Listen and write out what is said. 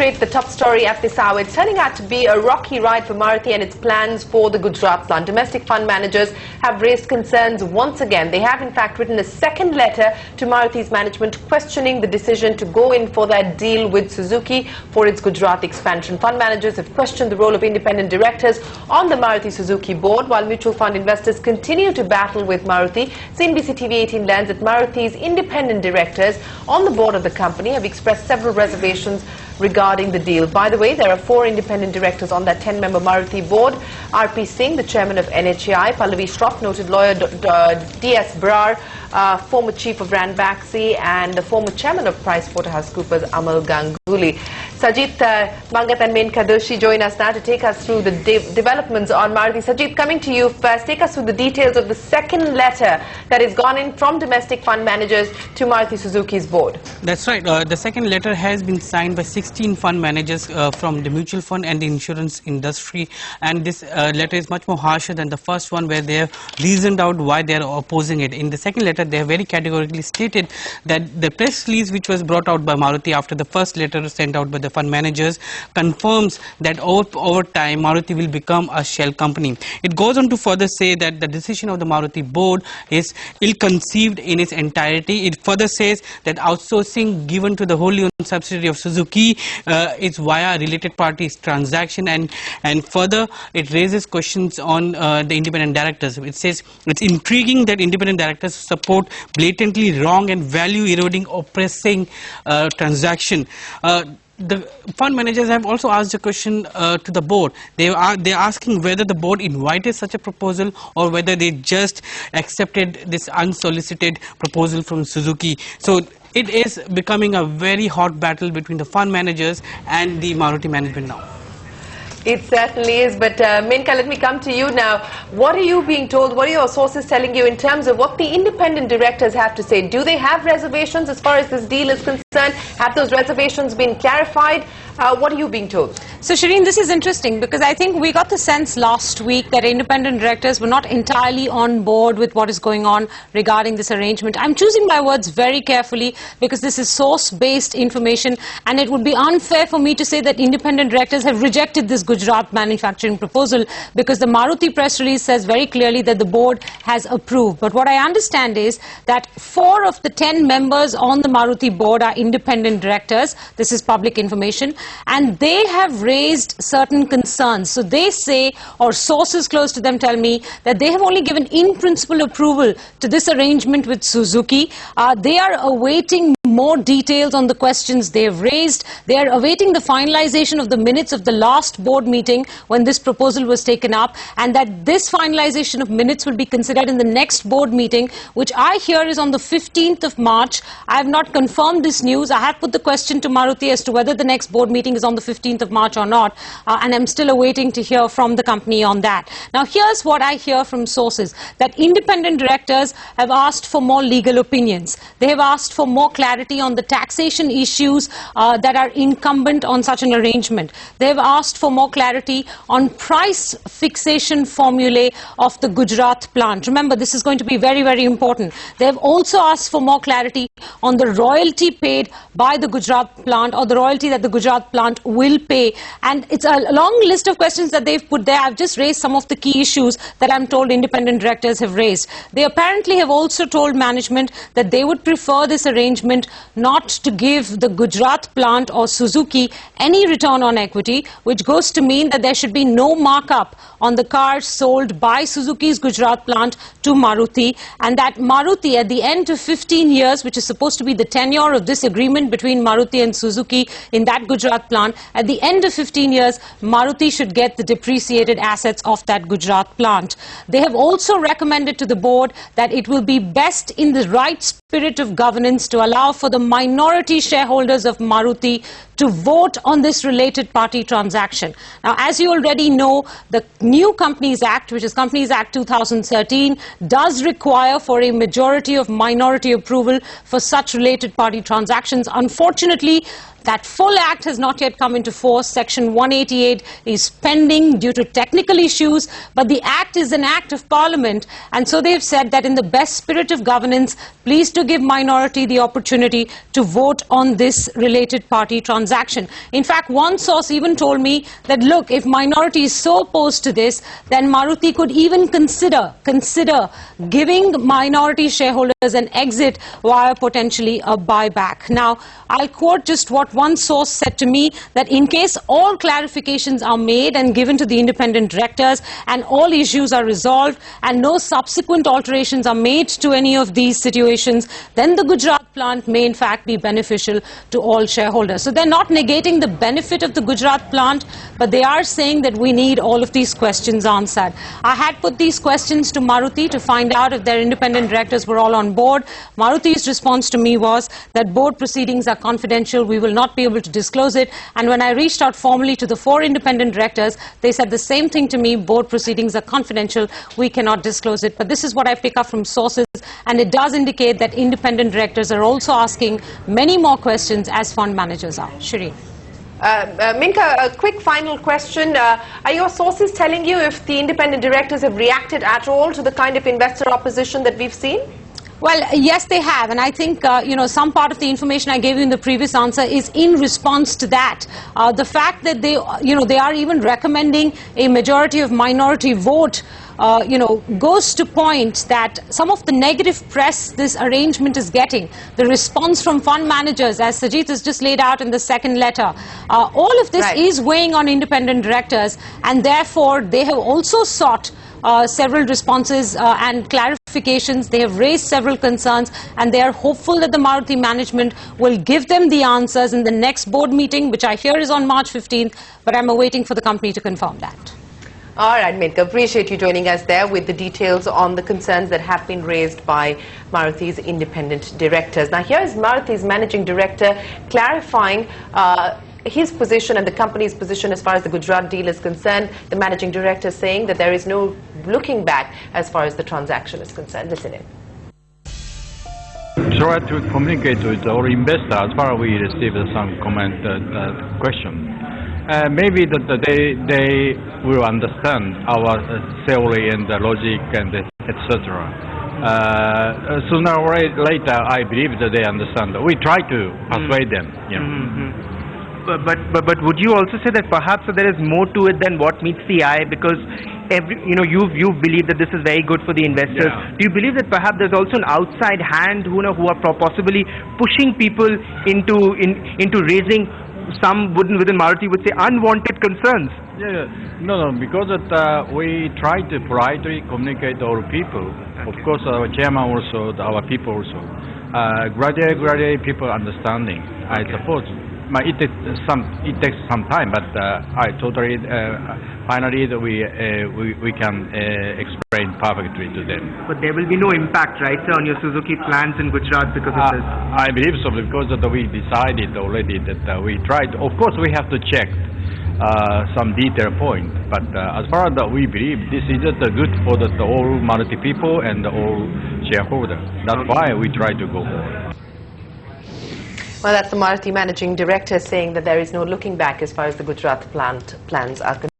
straight the top story at this hour. It's turning out to be a rocky ride for Maruti and its plans for the Gujarat plant. Domestic fund managers have raised concerns once again. They have in fact written a second letter to Maruti's management questioning the decision to go in for that deal with Suzuki for its Gujarat expansion. Fund managers have questioned the role of independent directors on the Maruti Suzuki board, while mutual fund investors continue to battle with Maruti. CNBC TV 18 learns that Maruti's independent directors on the board of the company have expressed several reservations regarding the deal. By the way, there are 4 independent directors on that 10-member Maruti board. R.P. Singh, the chairman of NHAI, Pallavi Shroff, noted lawyer D.S. Brar, former chief of Ranbaxy, and the former chairman of PricewaterhouseCoopers, Amal Ganguly. Sajid, Mangat and Menka Doshi join us now to take us through the developments on Maruti. Sajid, coming to you first, take us through the details of the second letter that has gone in from domestic fund managers to Maruti Suzuki's board. That's right. The second letter has been signed by 16 fund managers from the mutual fund and the insurance industry, and this letter is much more harsher than the first one, where they have reasoned out why they are opposing it. In the second letter, they have very categorically stated that the press release which was brought out by Maruti after the first letter sent out by the fund managers confirms that over time Maruti will become a shell company. It goes on to further say that the decision of the Maruti board is ill-conceived in its entirety. It further says that outsourcing given to the wholly owned subsidiary of Suzuki is via related parties transaction, and further it raises questions on the independent directors. It says it's intriguing that independent directors support blatantly wrong and value eroding oppressing transaction. The fund managers have also asked a question to the board. They're asking whether the board invited such a proposal or whether they just accepted this unsolicited proposal from Suzuki. So it is becoming a very hot battle between the fund managers and the Maruti management now. It certainly is, but Menka, let me come to you now. What are you being told? What are your sources telling you in terms of what the independent directors have to say? Do they have reservations as far as this deal is concerned? Have those reservations been clarified? What are you being told? So, Shireen, this is interesting because I think we got the sense last week that independent directors were not entirely on board with what is going on regarding this arrangement. I'm choosing my words very carefully because this is source-based information, and it would be unfair for me to say that independent directors have rejected this Gujarat manufacturing proposal, because the Maruti press release says very clearly that the board has approved. But what I understand is that 4 of the 10 members on the Maruti board are independent directors. This is public information. And they have raised certain concerns. So they say, or sources close to them tell me, that they have only given in-principle approval to this arrangement with Suzuki. They are awaiting more details on the questions they have raised. They are awaiting the finalization of the minutes of the last board meeting when this proposal was taken up, and that this finalization of minutes will be considered in the next board meeting, which I hear is on the 15th of March. I have not confirmed this news. I have put the question to Maruti as to whether the next board meeting is on the 15th of March or not, and I'm still awaiting to hear from the company on that. Now, here's what I hear from sources, that independent directors have asked for more legal opinions. They have asked for more clarity on the taxation issues that are incumbent on such an arrangement. They have asked for more clarity on price fixation formulae of the Gujarat plant. Remember, this is going to be very, very important. They have also asked for more clarity on the royalty paid by the Gujarat plant, or the royalty that the Gujarat plant will pay. And it's a long list of questions that they've put there. I've just raised some of the key issues that I'm told independent directors have raised. They apparently have also told management that they would prefer this arrangement not to give the Gujarat plant or Suzuki any return on equity, which goes to mean that there should be no markup on the cars sold by Suzuki's Gujarat plant to Maruti, and that Maruti, at the end of 15 years, which is supposed to be the tenure of this agreement between Maruti and Suzuki in that Gujarat plant, at the end of 15 years, Maruti should get the depreciated assets of that Gujarat plant. They have also recommended to the board that it will be best in the right spirit of governance to allow for the minority shareholders of Maruti to vote on this related party transaction. Now, as you already know, the new Companies Act, which is Companies Act 2013, does require for a majority of minority approval for such related party transactions. Unfortunately, That full act has not yet come into force. Section 188 is pending due to technical issues, but the act is an act of Parliament, and so they've said that in the best spirit of governance, please to give minority the opportunity to vote on this related party transaction. In fact, one source even told me that, look, if minority is so opposed to this, then Maruti could even consider giving minority shareholders an exit via potentially a buyback. Now, I'll quote just what one source said to me, that in case all clarifications are made and given to the independent directors and all issues are resolved and no subsequent alterations are made to any of these situations, then the Gujarat plant may in fact be beneficial to all shareholders. So they're not negating the benefit of the Gujarat plant, but they are saying that we need all of these questions answered. I had put these questions to Maruti to find out if their independent directors were all on board. Maruti's response to me was that board proceedings are confidential, we will not be able to disclose it. And when I reached out formally to the 4 independent directors, they said the same thing to me, board proceedings are confidential, we cannot disclose it. But this is what I pick up from sources, and it does indicate that independent directors are also asking many more questions as fund managers are. Shireen. Minka, a quick final question. Are your sources telling you if the independent directors have reacted at all to the kind of investor opposition that we've seen? Well, yes, they have, and I think some part of the information I gave you in the previous answer is in response to that. The fact that they are even recommending a majority of minority vote, goes to point that some of the negative press this arrangement is getting, the response from fund managers, as Sajid has just laid out in the second letter, all of this is weighing on independent directors, and therefore they have also sought several responses and clarifications. They have raised several concerns, and they are hopeful that the Maruti management will give them the answers in the next board meeting, which I hear is on March 15th, but I'm awaiting for the company to confirm that. All right, Minka, appreciate you joining us there with the details on the concerns that have been raised by Maruti's independent directors. Now, here is Maruti's managing director clarifying his position and the company's position as far as the Gujarat deal is concerned. The managing director saying that there is no looking back as far as the transaction is concerned. Listen in. Try to communicate with our investors as far as we received some comment question. Maybe that they will understand our theory and the logic and etc. Sooner or later, I believe that they understand. We try to persuade them. But would you also say that perhaps there is more to it than what meets the eye, because you believe that this is very good for the investors. Yeah. Do you believe that perhaps there's also an outside hand who are possibly pushing people into raising some within Maruti would say unwanted concerns? Yeah. No, because we try to politely communicate to our people. Okay. Of course, our chairman also, our people also. Gradually people understanding. Okay. I suppose. It takes some time, but I totally finally we can explain perfectly to them. But there will be no impact, right, sir, on your Suzuki plans in Gujarat because of this? I believe so, because we decided already that we tried. Of course, we have to check some detail point, but as far as we believe, this is good for the all Maruti people and all shareholders. That's why we try to go forward. Well, that's the Maruti managing director saying that there is no looking back as far as the Gujarat plans are concerned.